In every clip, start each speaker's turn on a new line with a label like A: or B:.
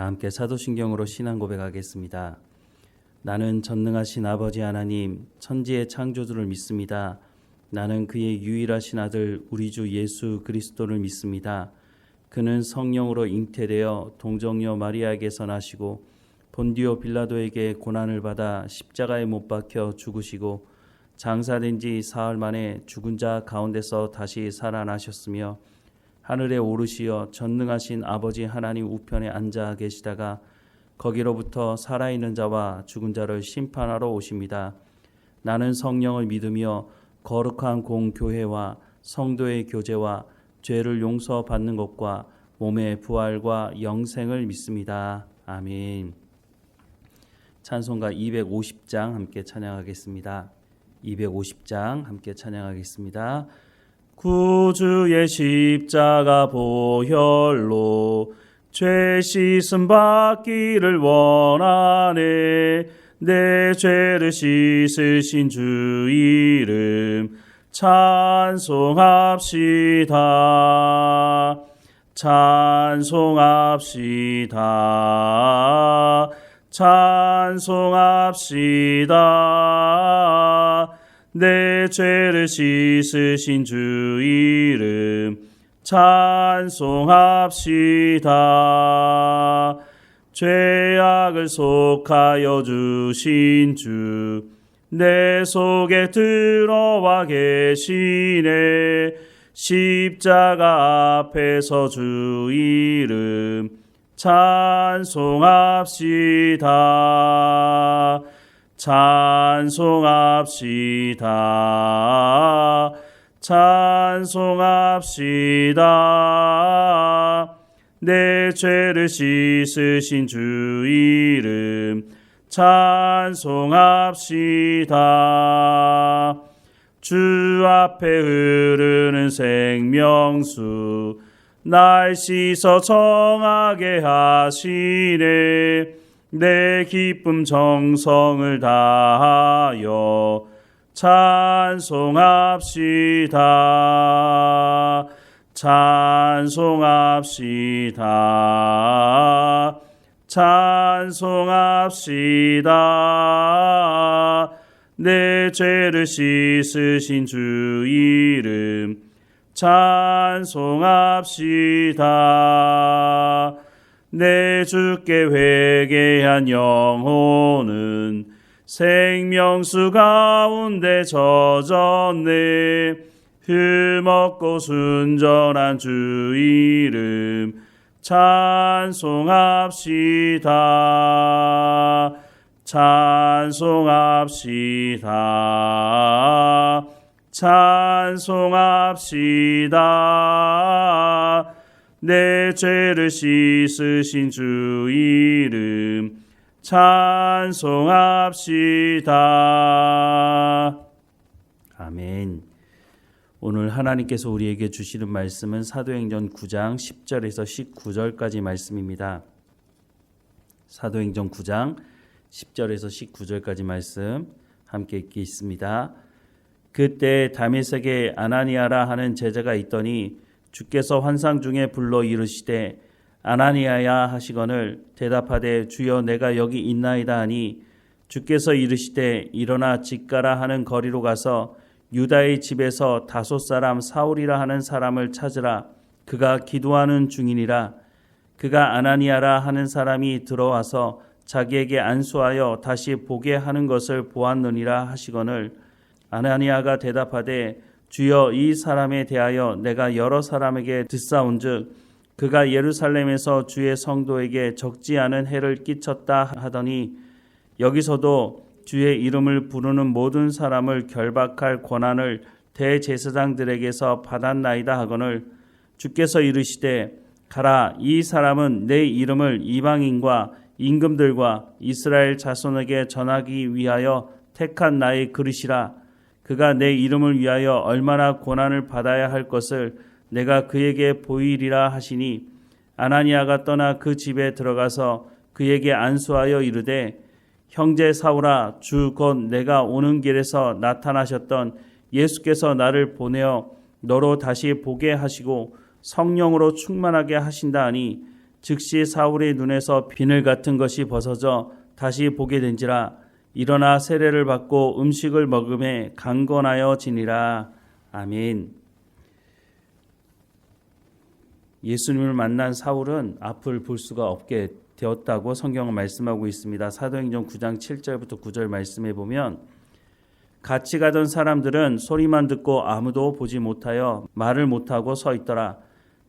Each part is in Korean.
A: 다 함께 사도신경으로 신앙 고백하겠습니다. 나는 전능하신 아버지 하나님, 천지의 창조주를 믿습니다. 나는 그의 유일하신 아들 우리 주 예수 그리스도를 믿습니다. 그는 성령으로 잉태되어 동정녀 마리아에게서 나시고 본디오 빌라도에게 고난을 받아 십자가에 못 박혀 죽으시고 장사된 지 사흘 만에 죽은 자 가운데서 다시 살아나셨으며 하늘에 오르시어 전능하신 아버지 하나님 우편에 앉아 계시다가 거기로부터 살아있는 자와 죽은 자를 심판하러 오십니다. 나는 성령을 믿으며 거룩한 공교회와 성도의 교제와 죄를 용서받는 것과 몸의 부활과 영생을 믿습니다. 아멘. 찬송가 250장 함께 찬양하겠습니다. 250장 함께 찬양하겠습니다. 구주의 십자가 보혈로 죄 씻음 받기를 원하네. 내 죄를 씻으신 주 이름 찬송합시다. 찬송합시다. 찬송합시다. 내 죄를 씻으신 주 이름 찬송합시다. 죄악을 속하여 주신 주 내 속에 들어와 계시네. 십자가 앞에서 주 이름 찬송합시다. 찬송합시다. 찬송합시다. 내 죄를 씻으신 주 이름 찬송합시다. 주 앞에 흐르는 생명수 날 씻어 정하게 하시네. 내 기쁨 정성을 다하여 찬송합시다. 찬송합시다. 찬송합시다. 내 죄를 씻으신 주 이름 찬송합시다. 내 주께 회개한 영혼은 생명수 가운데 젖었네. 흠없고 순전한 주 이름 찬송합시다. 찬송합시다. 찬송합시다. 내 죄를 씻으신 주 이름 찬송합시다. 아멘. 오늘 하나님께서 우리에게 주시는 말씀은 사도행전 9장 10절에서 19절까지 말씀입니다. 사도행전 9장 10절에서 19절까지 말씀 함께 읽겠습니다. 그때 다메섹에 아나니아라 하는 제자가 있더니 주께서 환상 중에 불러 이르시되 아나니아야 하시거늘 대답하되 주여 내가 여기 있나이다 하니 주께서 이르시되 일어나 집 가라 하는 거리로 가서 유다의 집에서 다소 사람 사울이라 하는 사람을 찾으라. 그가 기도하는 중이니라. 그가 아나니아라 하는 사람이 들어와서 자기에게 안수하여 다시 보게 하는 것을 보았느니라 하시거늘 아나니아가 대답하되 주여 이 사람에 대하여 내가 여러 사람에게 듣사온즉 그가 예루살렘에서 주의 성도에게 적지 않은 해를 끼쳤다 하더니 여기서도 주의 이름을 부르는 모든 사람을 결박할 권한을 대제사장들에게서 받았나이다 하거늘 주께서 이르시되 가라. 이 사람은 내 이름을 이방인과 임금들과 이스라엘 자손에게 전하기 위하여 택한 나의 그릇이라. 그가 내 이름을 위하여 얼마나 고난을 받아야 할 것을 내가 그에게 보이리라 하시니 아나니아가 떠나 그 집에 들어가서 그에게 안수하여 이르되 형제 사울아 주 곧 내가 오는 길에서 나타나셨던 예수께서 나를 보내어 너로 다시 보게 하시고 성령으로 충만하게 하신다 하니 즉시 사울의 눈에서 비늘 같은 것이 벗어져 다시 보게 된지라. 일어나 세례를 받고 음식을 먹음에 강건하여 지니라. 아멘. 예수님을 만난 사울은 앞을 볼 수가 없게 되었다고 성경은 말씀하고 있습니다. 사도행전 9장 7절부터 9절 말씀해 보면, 같이 가던 사람들은 소리만 듣고 아무도 보지 못하여 말을 못하고 서 있더라.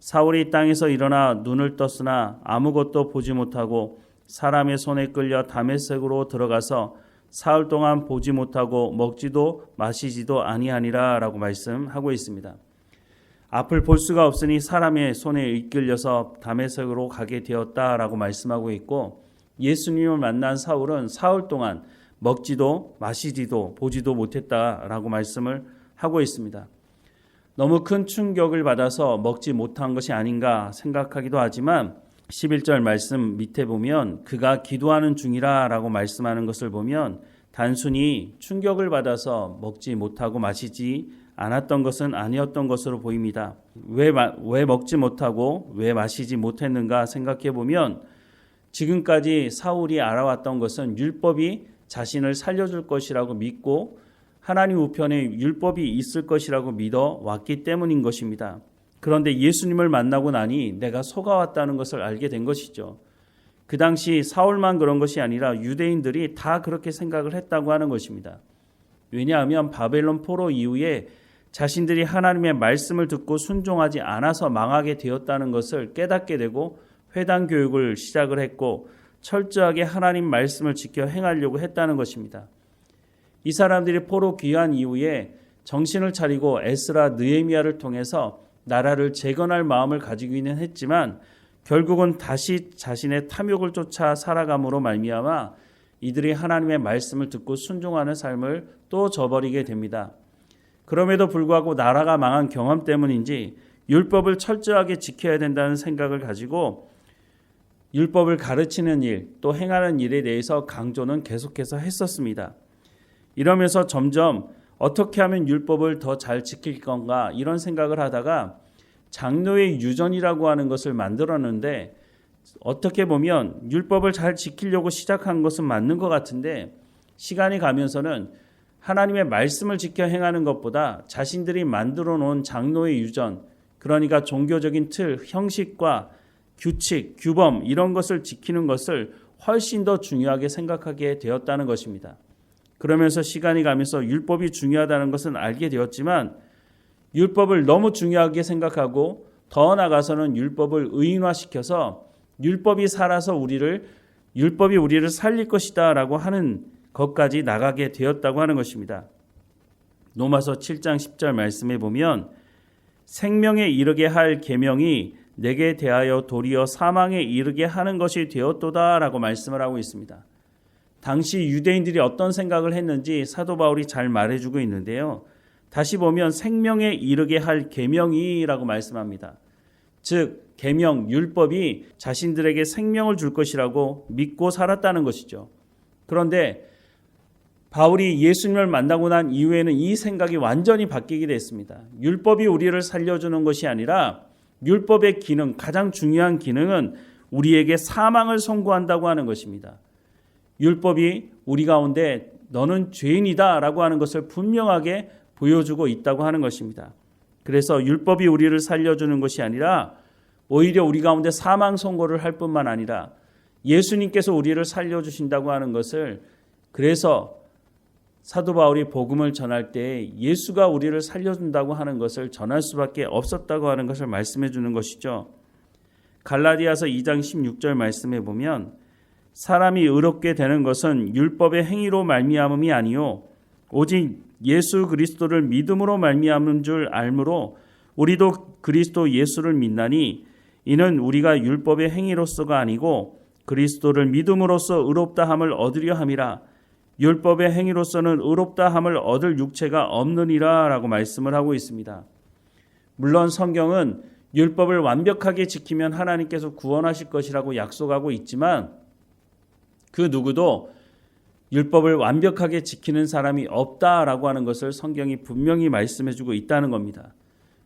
A: 사울이 땅에서 일어나 눈을 떴으나 아무것도 보지 못하고 사람의 손에 끌려 다메섹으로 들어가서 사흘 동안 보지 못하고 먹지도 마시지도 아니하니라 라고 말씀하고 있습니다. 앞을 볼 수가 없으니 사람의 손에 이끌려서 다메섹으로 가게 되었다라고 말씀하고 있고, 예수님을 만난 사울은 사흘 동안 먹지도 마시지도 보지도 못했다라고 말씀을 하고 있습니다. 너무 큰 충격을 받아서 먹지 못한 것이 아닌가 생각하기도 하지만 11절 말씀 밑에 보면 그가 기도하는 중이라라고 말씀하는 것을 보면 단순히 충격을 받아서 먹지 못하고 마시지 않았던 것은 아니었던 것으로 보입니다. 왜 먹지 못하고 왜 마시지 못했는가 생각해 보면 지금까지 사울이 알아왔던 것은 율법이 자신을 살려줄 것이라고 믿고 하나님 우편에 율법이 있을 것이라고 믿어 왔기 때문인 것입니다. 그런데 예수님을 만나고 나니 내가 속아왔다는 것을 알게 된 것이죠. 그 당시 사울만 그런 것이 아니라 유대인들이 다 그렇게 생각을 했다고 하는 것입니다. 왜냐하면 바벨론 포로 이후에 자신들이 하나님의 말씀을 듣고 순종하지 않아서 망하게 되었다는 것을 깨닫게 되고 회당 교육을 시작을 했고 철저하게 하나님 말씀을 지켜 행하려고 했다는 것입니다. 이 사람들이 포로 귀환 이후에 정신을 차리고 에스라 느헤미야를 통해서 나라를 재건할 마음을 가지기는 했지만 결국은 다시 자신의 탐욕을 쫓아 살아감으로 말미암아 이들이 하나님의 말씀을 듣고 순종하는 삶을 또 저버리게 됩니다. 그럼에도 불구하고 나라가 망한 경험 때문인지 율법을 철저하게 지켜야 된다는 생각을 가지고 율법을 가르치는 일, 또 행하는 일에 대해서 강조는 계속해서 했었습니다. 이러면서 점점 어떻게 하면 율법을 더 잘 지킬 건가 이런 생각을 하다가 장로의 유전이라고 하는 것을 만들었는데 어떻게 보면 율법을 잘 지키려고 시작한 것은 맞는 것 같은데 시간이 가면서는 하나님의 말씀을 지켜 행하는 것보다 자신들이 만들어 놓은 장로의 유전, 그러니까 종교적인 틀, 형식과 규칙, 규범 이런 것을 지키는 것을 훨씬 더 중요하게 생각하게 되었다는 것입니다. 그러면서 시간이 가면서 율법이 중요하다는 것은 알게 되었지만 율법을 너무 중요하게 생각하고 더 나아가서는 율법을 의인화시켜서 율법이 살아서 율법이 우리를 살릴 것이다 라고 하는 것까지 나가게 되었다고 하는 것입니다. 로마서 7장 10절 말씀에 보면 생명에 이르게 할 계명이 내게 대하여 도리어 사망에 이르게 하는 것이 되었도다 라고 말씀을 하고 있습니다. 당시 유대인들이 어떤 생각을 했는지 사도 바울이 잘 말해주고 있는데요. 다시 보면 생명에 이르게 할 계명이라고 말씀합니다. 즉 계명, 율법이 자신들에게 생명을 줄 것이라고 믿고 살았다는 것이죠. 그런데 바울이 예수님을 만나고 난 이후에는 이 생각이 완전히 바뀌게 됐습니다. 율법이 우리를 살려주는 것이 아니라 율법의 기능, 가장 중요한 기능은 우리에게 사망을 선고한다고 하는 것입니다. 율법이 우리 가운데 너는 죄인이다 라고 하는 것을 분명하게 보여주고 있다고 하는 것입니다. 그래서 율법이 우리를 살려주는 것이 아니라 오히려 우리 가운데 사망 선고를 할 뿐만 아니라 예수님께서 우리를 살려주신다고 하는 것을, 그래서 사도 바울이 복음을 전할 때 예수가 우리를 살려준다고 하는 것을 전할 수밖에 없었다고 하는 것을 말씀해 주는 것이죠. 갈라디아서 2장 16절 말씀해 보면 사람이 의롭게 되는 것은 율법의 행위로 말미암음이 아니요 오직 예수 그리스도를 믿음으로 말미암은 줄 알므로 우리도 그리스도 예수를 믿나니 이는 우리가 율법의 행위로서가 아니고 그리스도를 믿음으로써 의롭다 함을 얻으려 함이라. 율법의 행위로서는 의롭다 함을 얻을 육체가 없느니라 라고 말씀을 하고 있습니다. 물론 성경은 율법을 완벽하게 지키면 하나님께서 구원하실 것이라고 약속하고 있지만 그 누구도 율법을 완벽하게 지키는 사람이 없다라고 하는 것을 성경이 분명히 말씀해주고 있다는 겁니다.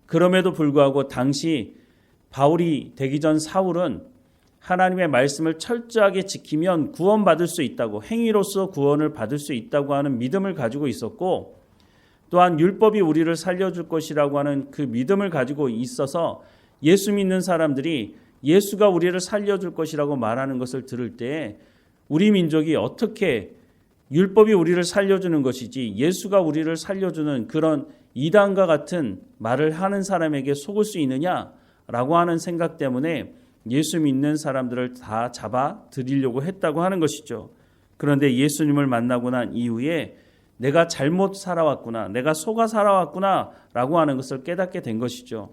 A: 그럼에도 불구하고 당시 바울이 되기 전 사울은 하나님의 말씀을 철저하게 지키면 구원받을 수 있다고, 행위로서 구원을 받을 수 있다고 하는 믿음을 가지고 있었고, 또한 율법이 우리를 살려줄 것이라고 하는 그 믿음을 가지고 있어서 예수 믿는 사람들이 예수가 우리를 살려줄 것이라고 말하는 것을 들을 때 우리 민족이 어떻게 율법이 우리를 살려주는 것이지 예수가 우리를 살려주는 그런 이단과 같은 말을 하는 사람에게 속을 수 있느냐라고 하는 생각 때문에 예수 믿는 사람들을 다 잡아 들이려고 했다고 하는 것이죠. 그런데 예수님을 만나고 난 이후에 내가 잘못 살아왔구나, 내가 속아 살아왔구나 라고 하는 것을 깨닫게 된 것이죠.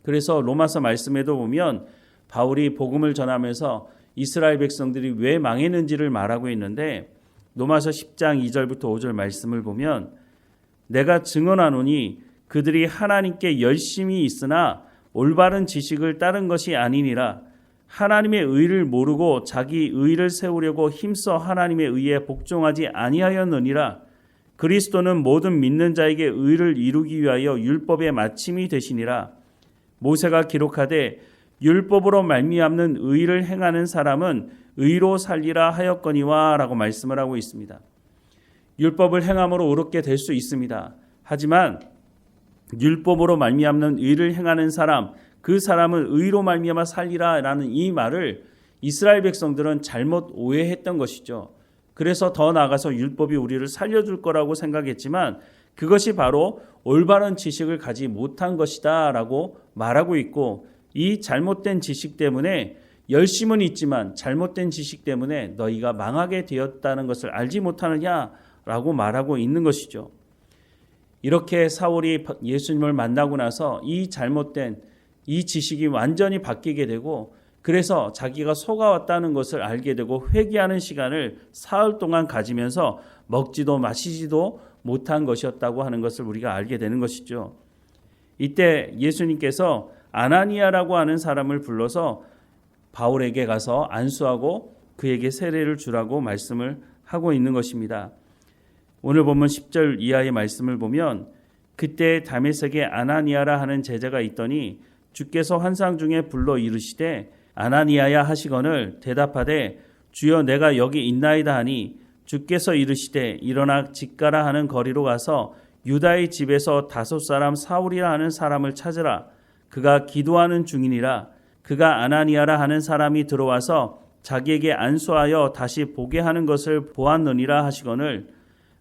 A: 그래서 로마서 말씀에도 보면 바울이 복음을 전하면서 이스라엘 백성들이 왜 망했는지를 말하고 있는데, 로마서 10장 2절부터 5절 말씀을 보면 내가 증언하노니 그들이 하나님께 열심히 있으나 올바른 지식을 따른 것이 아니니라. 하나님의 의를 모르고 자기 의를 세우려고 힘써 하나님의 의에 복종하지 아니하였느니라. 그리스도는 모든 믿는 자에게 의를 이루기 위하여 율법의 마침이 되시니라. 모세가 기록하되 율법으로 말미암는 의를 행하는 사람은 의로 살리라 하였거니와 라고 말씀을 하고 있습니다. 율법을 행함으로 의롭게 될 수 있습니다. 하지만 율법으로 말미암는 의를 행하는 사람, 그 사람은 의로 말미암아 살리라 라는 이 말을 이스라엘 백성들은 잘못 오해했던 것이죠. 그래서 더 나아가서 율법이 우리를 살려줄 거라고 생각했지만 그것이 바로 올바른 지식을 가지 못한 것이다 라고 말하고 있고, 이 잘못된 지식 때문에 열심은 있지만 잘못된 지식 때문에 너희가 망하게 되었다는 것을 알지 못하느냐라고 말하고 있는 것이죠. 이렇게 사울이 예수님을 만나고 나서 이 잘못된 이 지식이 완전히 바뀌게 되고, 그래서 자기가 속아왔다는 것을 알게 되고 회개하는 시간을 사흘 동안 가지면서 먹지도 마시지도 못한 것이었다고 하는 것을 우리가 알게 되는 것이죠. 이때 예수님께서 아나니아라고 하는 사람을 불러서 바울에게 가서 안수하고 그에게 세례를 주라고 말씀을 하고 있는 것입니다. 오늘 본문 10절 이하의 말씀을 보면 그때 다메섹에 아나니아라 하는 제자가 있더니 주께서 환상 중에 불러 이르시되 아나니아야 하시거늘 대답하되 주여 내가 여기 있나이다 하니 주께서 이르시되 일어나 직가라 하는 거리로 가서 유다의 집에서 5 사울이라 하는 사람을 찾으라. 그가 기도하는 중이니라. 그가 아나니아라 하는 사람이 들어와서 자기에게 안수하여 다시 보게 하는 것을 보았느니라 하시거늘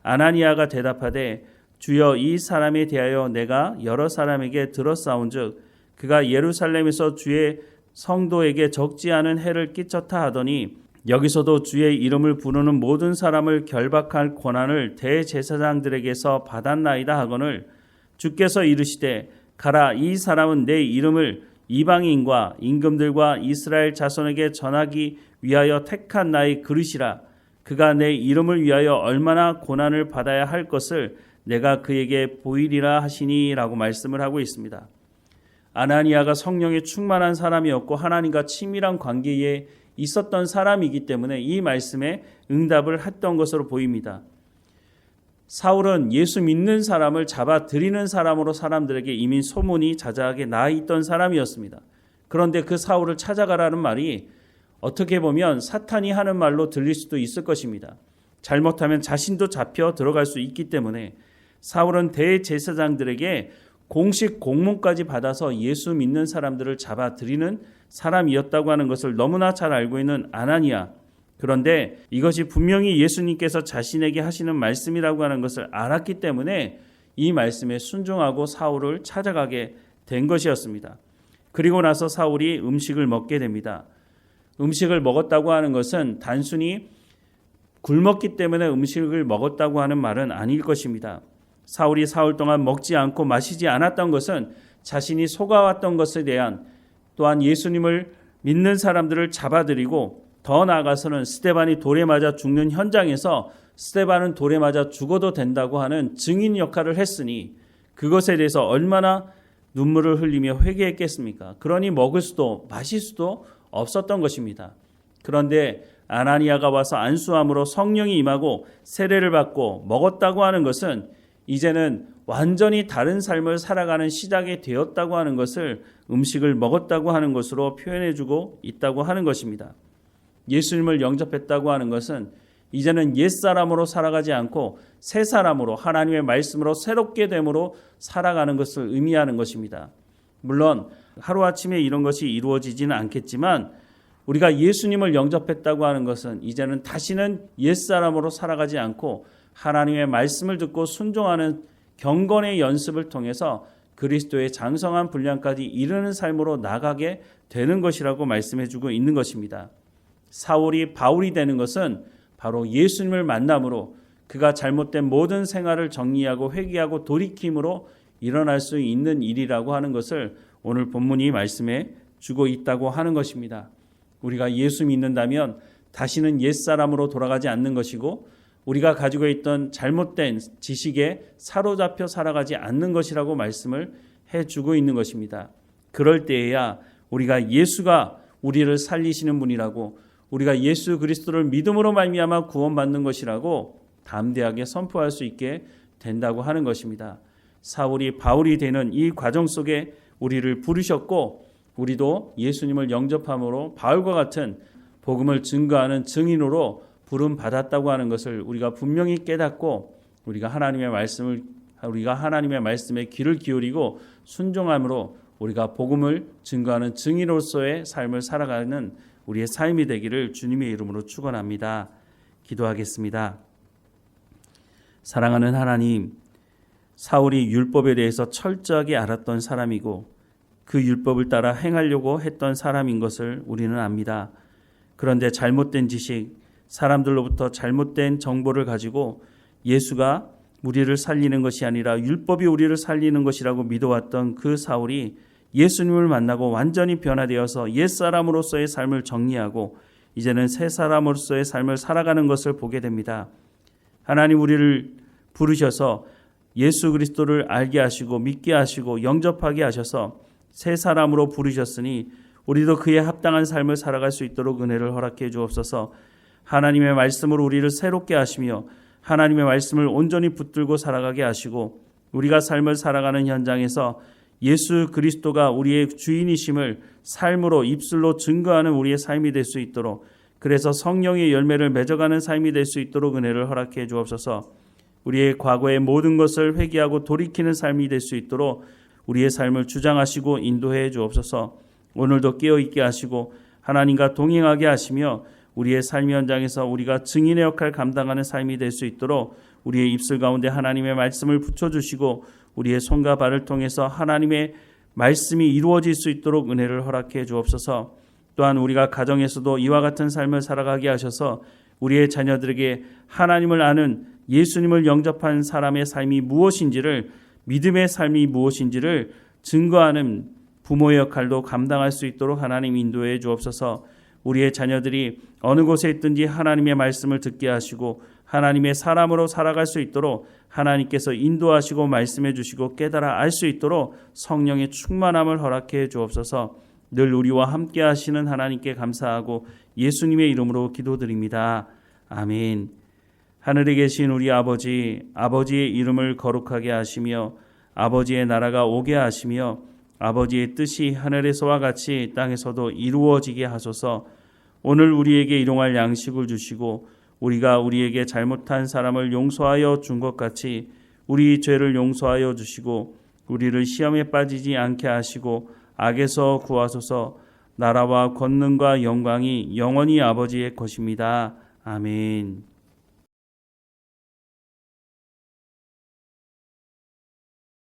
A: 아나니아가 대답하되 주여 이 사람에 대하여 내가 여러 사람에게 들었사온즉 그가 예루살렘에서 주의 성도에게 적지 않은 해를 끼쳤다 하더니 여기서도 주의 이름을 부르는 모든 사람을 결박할 권한을 대제사장들에게서 받았나이다 하거늘 주께서 이르시되 가라. 이 사람은 내 이름을 이방인과 임금들과 이스라엘 자손에게 전하기 위하여 택한 나의 그릇이라. 그가 내 이름을 위하여 얼마나 고난을 받아야 할 것을 내가 그에게 보이리라 하시니 라고 말씀을 하고 있습니다. 아나니아가 성령에 충만한 사람이었고 하나님과 친밀한 관계에 있었던 사람이기 때문에 이 말씀에 응답을 했던 것으로 보입니다. 사울은 예수 믿는 사람을 잡아들이는 사람으로 사람들에게 이미 소문이 자자하게 나 있던 사람이었습니다. 그런데 그 사울을 찾아가라는 말이 어떻게 보면 사탄이 하는 말로 들릴 수도 있을 것입니다. 잘못하면 자신도 잡혀 들어갈 수 있기 때문에 사울은 대제사장들에게 공식 공문까지 받아서 예수 믿는 사람들을 잡아들이는 사람이었다고 하는 것을 너무나 잘 알고 있는 아나니아. 그런데 이것이 분명히 예수님께서 자신에게 하시는 말씀이라고 하는 것을 알았기 때문에 이 말씀에 순종하고 사울을 찾아가게 된 것이었습니다. 그리고 나서 사울이 음식을 먹게 됩니다. 음식을 먹었다고 하는 것은 단순히 굶었기 때문에 음식을 먹었다고 하는 말은 아닐 것입니다. 사울이 사흘 동안 먹지 않고 마시지 않았던 것은 자신이 속아왔던 것에 대한, 또한 예수님을 믿는 사람들을 잡아들이고 더 나아가서는 스데반이 돌에 맞아 죽는 현장에서 스데반은 돌에 맞아 죽어도 된다고 하는 증인 역할을 했으니 그것에 대해서 얼마나 눈물을 흘리며 회개했겠습니까? 그러니 먹을 수도 마실 수도 없었던 것입니다. 그런데 아나니아가 와서 안수함으로 성령이 임하고 세례를 받고 먹었다고 하는 것은 이제는 완전히 다른 삶을 살아가는 시작이 되었다고 하는 것을 음식을 먹었다고 하는 것으로 표현해주고 있다고 하는 것입니다. 예수님을 영접했다고 하는 것은 이제는 옛사람으로 살아가지 않고 새 사람으로 하나님의 말씀으로 새롭게 됨으로 살아가는 것을 의미하는 것입니다. 물론 하루아침에 이런 것이 이루어지지는 않겠지만 우리가 예수님을 영접했다고 하는 것은 이제는 다시는 옛사람으로 살아가지 않고 하나님의 말씀을 듣고 순종하는 경건의 연습을 통해서 그리스도의 장성한 분량까지 이르는 삶으로 나가게 되는 것이라고 말씀해주고 있는 것입니다. 사울이 바울이 되는 것은 바로 예수님을 만남으로 그가 잘못된 모든 생활을 정리하고 회개하고 돌이킴으로 일어날 수 있는 일이라고 하는 것을 오늘 본문이 말씀해 주고 있다고 하는 것입니다. 우리가 예수 믿는다면 다시는 옛사람으로 돌아가지 않는 것이고 우리가 가지고 있던 잘못된 지식에 사로잡혀 살아가지 않는 것이라고 말씀을 해주고 있는 것입니다. 그럴 때에야 우리가 예수가 우리를 살리시는 분이라고 우리가 예수 그리스도를 믿음으로 말미암아 구원받는 것이라고 담대하게 선포할 수 있게 된다고 하는 것입니다. 사울이 바울이 되는 이 과정 속에 우리를 부르셨고 우리도 예수님을 영접함으로 바울과 같은 복음을 증거하는 증인으로 부름 받았다고 하는 것을 우리가 분명히 깨닫고 우리가 하나님의 말씀에 귀를 기울이고 순종함으로 우리가 복음을 증거하는 증인으로서의 삶을 살아가는 우리의 삶이 되기를 주님의 이름으로 축원합니다. 기도하겠습니다. 사랑하는 하나님, 사울이 율법에 대해서 철저하게 알았던 사람이고 그 율법을 따라 행하려고 했던 사람인 것을 우리는 압니다. 그런데 잘못된 지식, 사람들로부터 잘못된 정보를 가지고 예수가 우리를 살리는 것이 아니라 율법이 우리를 살리는 것이라고 믿어왔던 그 사울이 예수님을 만나고 완전히 변화되어서 옛사람으로서의 삶을 정리하고 이제는 새 사람으로서의 삶을 살아가는 것을 보게 됩니다. 하나님 우리를 부르셔서 예수 그리스도를 알게 하시고 믿게 하시고 영접하게 하셔서 새 사람으로 부르셨으니 우리도 그에 합당한 삶을 살아갈 수 있도록 은혜를 허락해 주옵소서. 하나님의 말씀으로 우리를 새롭게 하시며 하나님의 말씀을 온전히 붙들고 살아가게 하시고 우리가 삶을 살아가는 현장에서 예수 그리스도가 우리의 주인이심을 삶으로 입술로 증거하는 우리의 삶이 될 수 있도록 그래서 성령의 열매를 맺어가는 삶이 될 수 있도록 은혜를 허락해 주옵소서. 우리의 과거의 모든 것을 회개하고 돌이키는 삶이 될 수 있도록 우리의 삶을 주장하시고 인도해 주옵소서. 오늘도 깨어있게 하시고 하나님과 동행하게 하시며 우리의 삶 현장에서 우리가 증인의 역할을 감당하는 삶이 될 수 있도록 우리의 입술 가운데 하나님의 말씀을 붙여주시고 우리의 손과 발을 통해서 하나님의 말씀이 이루어질 수 있도록 은혜를 허락해 주옵소서. 또한 우리가 가정에서도 이와 같은 삶을 살아가게 하셔서 우리의 자녀들에게 하나님을 아는 예수님을 영접한 사람의 삶이 무엇인지를 믿음의 삶이 무엇인지를 증거하는 부모의 역할도 감당할 수 있도록 하나님 인도해 주옵소서. 우리의 자녀들이 어느 곳에 있든지 하나님의 말씀을 듣게 하시고 하나님의 사람으로 살아갈 수 있도록 하나님께서 인도하시고 말씀해 주시고 깨달아 알 수 있도록 성령의 충만함을 허락해 주옵소서. 늘 우리와 함께 하시는 하나님께 감사하고 예수님의 이름으로 기도드립니다. 아멘. 하늘에 계신 우리 아버지, 아버지의 이름을 거룩하게 하시며 아버지의 나라가 오게 하시며 아버지의 뜻이 하늘에서와 같이 땅에서도 이루어지게 하소서. 오늘 우리에게 일용할 양식을 주시고 우리가 우리에게 잘못한 사람을 용서하여 준 것 같이 우리 죄를 용서하여 주시고 우리를 시험에 빠지지 않게 하시고 악에서 구하소서. 나라와 권능과 영광이 영원히 아버지의 것입니다. 아멘.